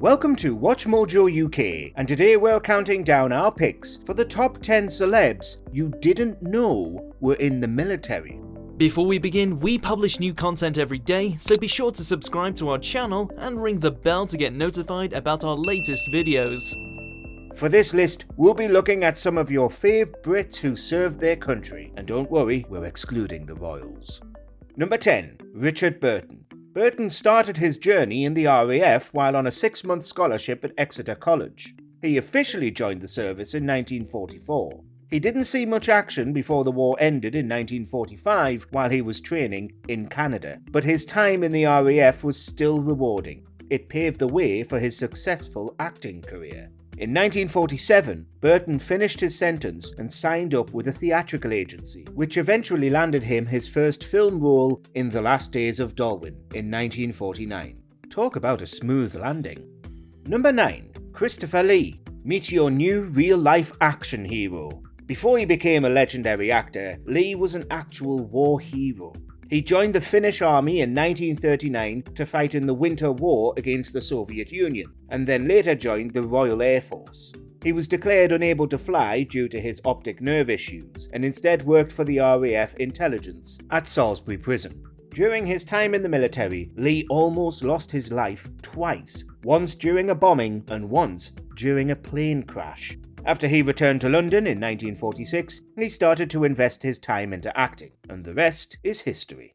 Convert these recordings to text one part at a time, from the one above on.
Welcome to WatchMojoUK, and today we're counting down our picks for the top 10 celebs you didn't know were in the military. Before we begin, we publish new content every day, so be sure to subscribe to our channel and ring the bell to get notified about our latest videos. For this list, we'll be looking at some of your fave Brits who served their country, and don't worry, we're excluding the royals. Number 10. Richard Burton. Burton started his journey in the RAF while on a 6-month scholarship at Exeter College. He officially joined the service in 1944. He didn't see much action before the war ended in 1945 while he was training in Canada, but his time in the RAF was still rewarding. It paved the way for his successful acting career. In 1947, Burton finished his sentence and signed up with a theatrical agency, which eventually landed him his first film role in The Last Days of Darwin in 1949. Talk about a smooth landing. Number 9. Christopher Lee. Meet your new real-life action hero. Before he became a legendary actor, Lee was an actual war hero. He joined the Finnish army in 1939 to fight in the Winter War against the Soviet Union, and then later joined the Royal Air Force. He was declared unable to fly due to his optic nerve issues, and instead worked for the RAF intelligence at Salisbury Prison. During his time in the military, Lee almost lost his life twice, once during a bombing and once during a plane crash. After he returned to London in 1946, he started to invest his time into acting, and the rest is history.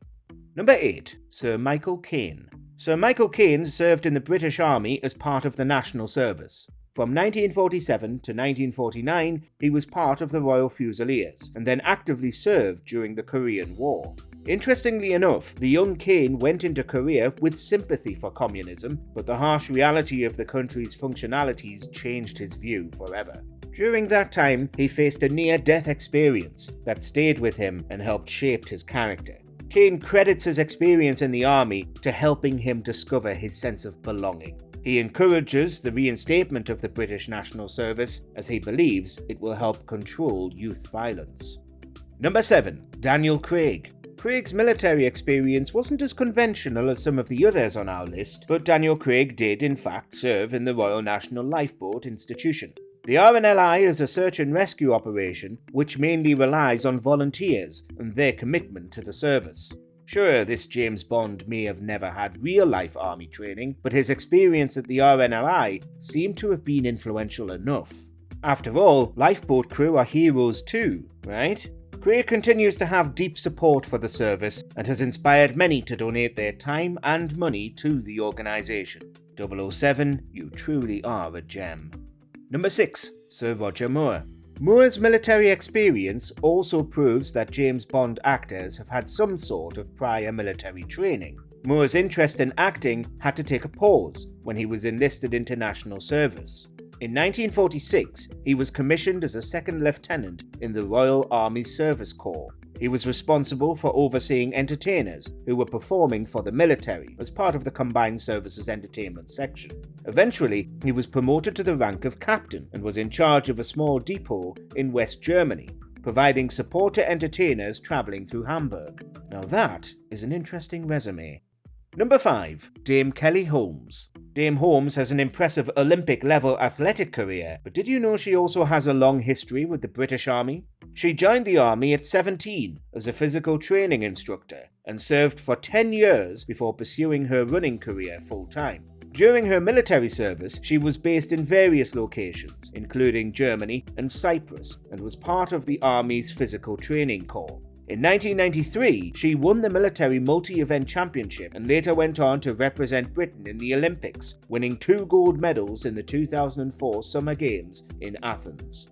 Number 8. Sir Michael Caine. Sir Michael Caine served in the British Army as part of the National Service. From 1947 to 1949, he was part of the Royal Fusiliers, and then actively served during the Korean War. Interestingly enough, the young Caine went into Korea with sympathy for communism, but the harsh reality of the country's functionalities changed his view forever. During that time, he faced a near-death experience that stayed with him and helped shape his character. Caine credits his experience in the army to helping him discover his sense of belonging. He encourages the reinstatement of the British National Service as he believes it will help control youth violence. Number 7. Daniel Craig. Craig's military experience wasn't as conventional as some of the others on our list, but Daniel Craig did in fact serve in the Royal National Lifeboat Institution. The RNLI is a search and rescue operation which mainly relies on volunteers and their commitment to the service. Sure, this James Bond may have never had real-life army training, but his experience at the RNLI seemed to have been influential enough. After all, lifeboat crew are heroes too, right? Craig continues to have deep support for the service and has inspired many to donate their time and money to the organisation. 007, you truly are a gem. Number 6. Sir Roger Moore. Moore's military experience also proves that James Bond actors have had some sort of prior military training. Moore's interest in acting had to take a pause when he was enlisted into national service. In 1946, he was commissioned as a second lieutenant in the Royal Army Service Corps. He was responsible for overseeing entertainers who were performing for the military as part of the Combined Services Entertainment section. Eventually, he was promoted to the rank of captain and was in charge of a small depot in West Germany, providing support to entertainers travelling through Hamburg. Now that is an interesting resume. Number 5. Dame Kelly Holmes. Dame Holmes has an impressive Olympic-level athletic career, but did you know she also has a long history with the British Army? She joined the army at 17 as a physical training instructor and served for 10 years before pursuing her running career full-time. During her military service, she was based in various locations, including Germany and Cyprus, and was part of the Army's Physical Training Corps. In 1993, she won the military multi-event championship and later went on to represent Britain in the Olympics, winning 2 gold medals in the 2004 Summer Games in Athens.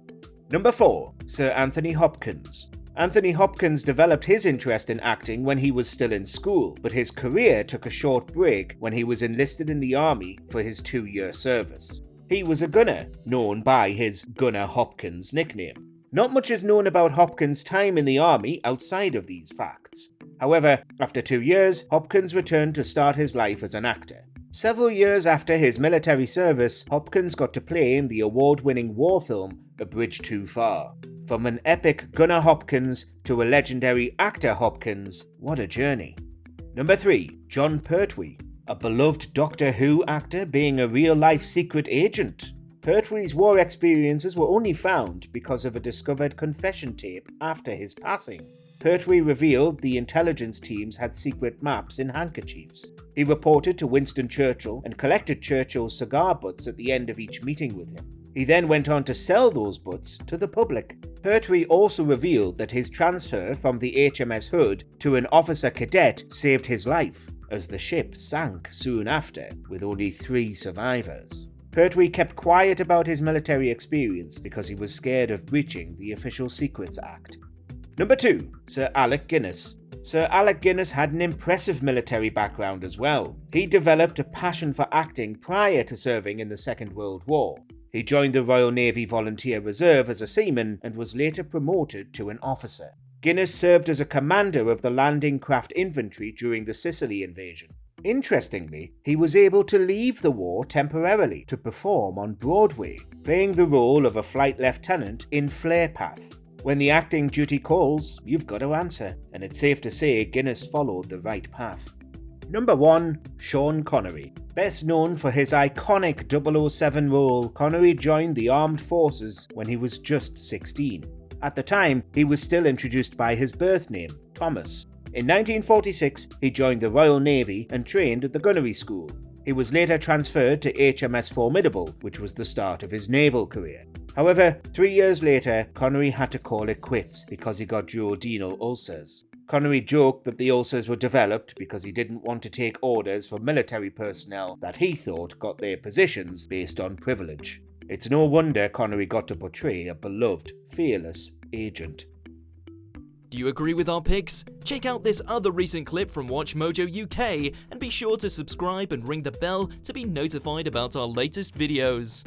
Number 4. Sir Anthony Hopkins. Anthony Hopkins developed his interest in acting when he was still in school, but his career took a short break when he was enlisted in the army for his 2-year service. He was a gunner, known by his Gunner Hopkins nickname. Not much is known about Hopkins' time in the army outside of these facts. However, after 2 years, Hopkins returned to start his life as an actor. Several years after his military service, Hopkins got to play in the award-winning war film A Bridge Too Far. From an epic Gunner Hopkins to a legendary actor Hopkins, what a journey. Number 3. John Pertwee. A beloved Doctor Who actor being a real-life secret agent. Pertwee's war experiences were only found because of a discovered confession tape after his passing. Pertwee revealed the intelligence teams had secret maps in handkerchiefs. He reported to Winston Churchill and collected Churchill's cigar butts at the end of each meeting with him. He then went on to sell those butts to the public. Pertwee also revealed that his transfer from the HMS Hood to an officer cadet saved his life, as the ship sank soon after, with only 3 survivors. Pertwee kept quiet about his military experience because he was scared of breaching the Official Secrets Act. Number 2. Sir Alec Guinness. Sir Alec Guinness had an impressive military background as well. He developed a passion for acting prior to serving in the Second World War. He joined the Royal Navy Volunteer Reserve as a seaman and was later promoted to an officer. Guinness served as a commander of the landing craft infantry during the Sicily invasion. Interestingly, he was able to leave the war temporarily to perform on Broadway, playing the role of a flight lieutenant in Flare Path. When the acting duty calls, you've got to answer, and it's safe to say Guinness followed the right path. Number 1. Sean Connery. Best known for his iconic 007 role, Connery joined the armed forces when he was just 16. At the time, he was still introduced by his birth name, Thomas. In 1946, he joined the Royal Navy and trained at the Gunnery School. He was later transferred to HMS Formidable, which was the start of his naval career. However, 3 years later, Connery had to call it quits because he got duodenal ulcers. Connery joked that the ulcers were developed because he didn't want to take orders from military personnel that he thought got their positions based on privilege. It's no wonder Connery got to portray a beloved, fearless agent. Do you agree with our picks? Check out this other recent clip from WatchMojoUK and be sure to subscribe and ring the bell to be notified about our latest videos.